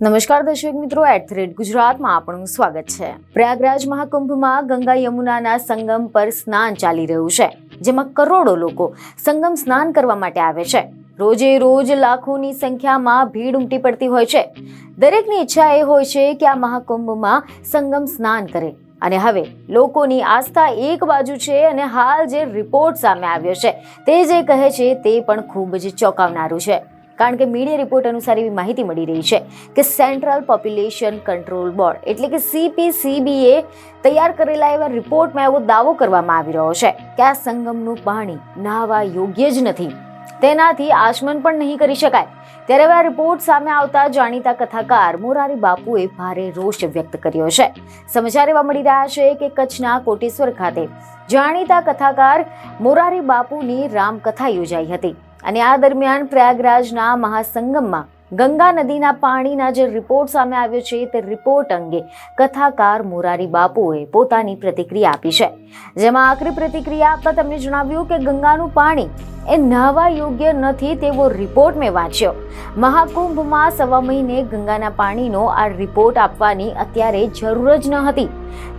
નમસ્કાર દર્શક મિત્રો, @ગુજરાતમાં આપનું સ્વાગત છે। પ્રયાગરાજ મહાકુંભમાં ગંગા યમુનાના સંગમ પર સ્નાન ચાલી રહ્યું છે, જેમાં કરોડો લોકો સંગમ સ્નાન કરવા માટે આવે છે। રોજે રોજ લાખોની સંખ્યામાં ભીડ ઉમટી પડતી હોય છે। દરેકની ઈચ્છા એ હોય છે કે આ મહાકુંભમાં સંગમ સ્નાન કરે, અને હવે લોકોની આસ્થા એક બાજુ છે અને હાલ જે રિપોર્ટ સામે આવ્યો છે તે જે કહે છે તે પણ ખૂબ જ ચોંકાવનારું છે। કારણ કે મીડિયા રિપોર્ટ અનુસાર એવી માહિતી મળી રહી છે કે સેન્ટ્રલ પોપ્યુલેશન કંટ્રોલ બોર્ડ એટલે કે CPCBએ તૈયાર કરેલા એવા રિપોર્ટમાં એવો દાવો કરવામાં આવી રહ્યો છે કે આ સંગમનું પાણી નહાવા યોગ્ય જ નથી, તેનાથી આચમન પણ નહીં કરી શકાય। ત્યારે હવે આ રિપોર્ટ સામે આવતા જાણીતા કથાકાર મોરારી બાપુએ ભારે રોષ વ્યક્ત કર્યો છે। સમાચાર એવા મળી રહ્યા છે કે કચ્છના કોટેશ્વર ખાતે જાણીતા કથાકાર મોરારી બાપુની રામકથા યોજાઈ હતી, અને આ દરમિયાન પ્રયાગરાજના મહાસંગમમાં ગંગા નદીના પાણીના જે રિપોર્ટ સામે આવ્યો છે તે રિપોર્ટ અંગે કથાકાર મોરારી બાપુએ પોતાની પ્રતિક્રિયા આપી છે, જેમાં આખરી પ્રતિક્રિયા આપતા તેમણે જણાવ્યું કે ગંગાનું પાણી એ નહાવા યોગ્ય નથી તેવો રિપોર્ટ મેં વાંચ્યો। મહાકુંભમાં સવા મહિને ગંગાના પાણીનો આ રિપોર્ટ આપવાની અત્યારે જરૂર જ ન હતી।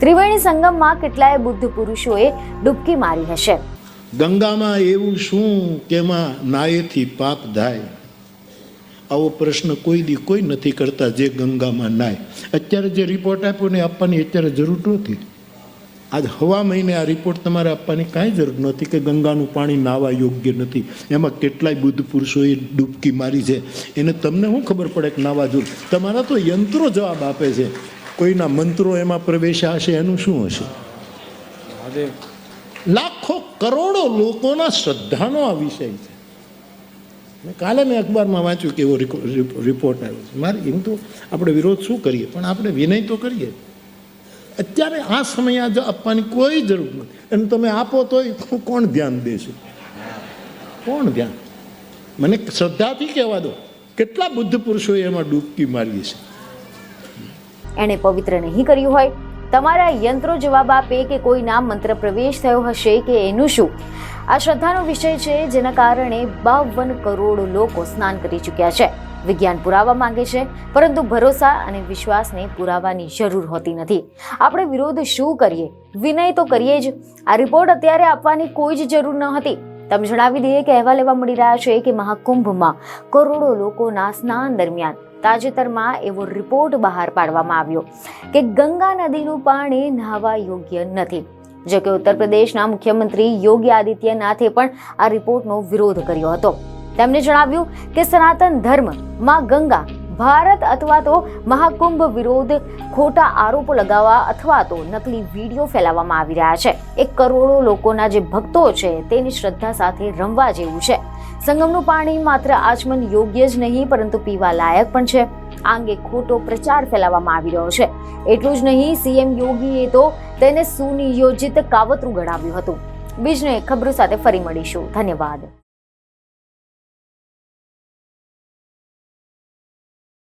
ત્રિવેણી સંગમમાં કેટલાય બુદ્ધ પુરુષોએ ડૂબકી મારી હશે। ગંગામાં એવું શું કે એમાં નાયેથી પાપ થાય? આવો પ્રશ્ન કોઈ નથી કરતા જે ગંગામાં નાય। અત્યારે જે રિપોર્ટ આપ્યો ને આપવાની અત્યારે જરૂર નહોતી। આજ હવા મહિને આ રિપોર્ટ તમારે આપવાની કાંઈ જરૂર નહોતી કે ગંગાનું પાણી નાવા યોગ્ય નથી। એમાં કેટલાય બુદ્ધ પુરુષોએ ડૂબકી મારી છે, એને તમને શું ખબર પડે કે નાવા જરૂર? તમારા તો યંત્રો જવાબ આપે છે, કોઈના મંત્રો એમાં પ્રવેશ્યા હશે, એનું શું હશે? લાખો કરોડો લોકોના શ્રદ્ધાનો આ વિષય છે। કાલે મેં અખબારમાં વાંચ્યું કે એવો રિપોર્ટ આવ્યો છે। મારે એમ તો આપણે વિરોધ શું કરીએ, પણ આપણે વિનય તો કરીએ। અત્યારે આ સમયે જો આપવાની કોઈ જરૂર નથી, અને તમે આપો તો કોણ ધ્યાન દેશે? કોણ ધ્યાન? મને શ્રદ્ધાથી કહેવા દો, કેટલા બુદ્ધ પુરુષોએ એમાં ડૂબકી મારી છે। એણે પવિત્ર નહીં કર્યું હોય, તમારા યંત્રો જવાબ આપે કે કોઈના મંત્ર પ્રવેશ થયો હશે કે એનું શું? આ શ્રદ્ધાનો વિષય છે, જેના કારણે 52 કરોડ લોકો સ્નાન કરી ચૂક્યા છે। વિજ્ઞાન પુરાવા માંગે છે, પરંતુ ભરોસા અને વિશ્વાસને પુરાવાની જરૂર હોતી નથી। આપણે વિરોધ શું કરીએ, વિનય તો કરીએ જ। આ રિપોર્ટ અત્યારે આપવાની કોઈ જ જરૂર ન હતી। તમે જણાવી દઈએ કે અહેવાલ એવા મળી રહ્યા છે કે મહાકુંભમાં કરોડો લોકોના સ્નાન દરમિયાન તાજેતરમાં એવો રિપોર્ટ બહાર પાડવામાં આવ્યો કે ગંગા નદીનું પાણી નહાવા યોગ્ય નથી। જો કે ઉત્તર પ્રદેશના મુખ્યમંત્રી યોગી આદિત્યનાથે પણ આ રિપોર્ટનો વિરોધ કર્યો હતો। તેમણે જણાવ્યું કે સનાતન ધર્મ માં ગંગા ભારત અથવા તો મહાકુંભ વિરોધ ખોટા આરોપો લગાવવા અથવા તો નકલી વિડીયો ફેલાવવામાં આવી રહ્યા છે। 1 કરોડો લોકોના જે ભક્તો છે તેની શ્રદ્ધા સાથે રમવા જેવું છે। સંગમનું પાણી માત્ર આચમન યોગ્ય જ નહીં, પરંતુ પીવા લાયક પણ છે। આ અંગે ખોટો પ્રચાર ફેલાવવામાં આવી રહ્યો છે। એટલું જ નહીં, CM યોગીએ તો તેને સુનિયોજિત કાવતરું ગણાવ્યું હતું। બીજને ખબરો સાથે ફરી મળીશું। ધન્યવાદ।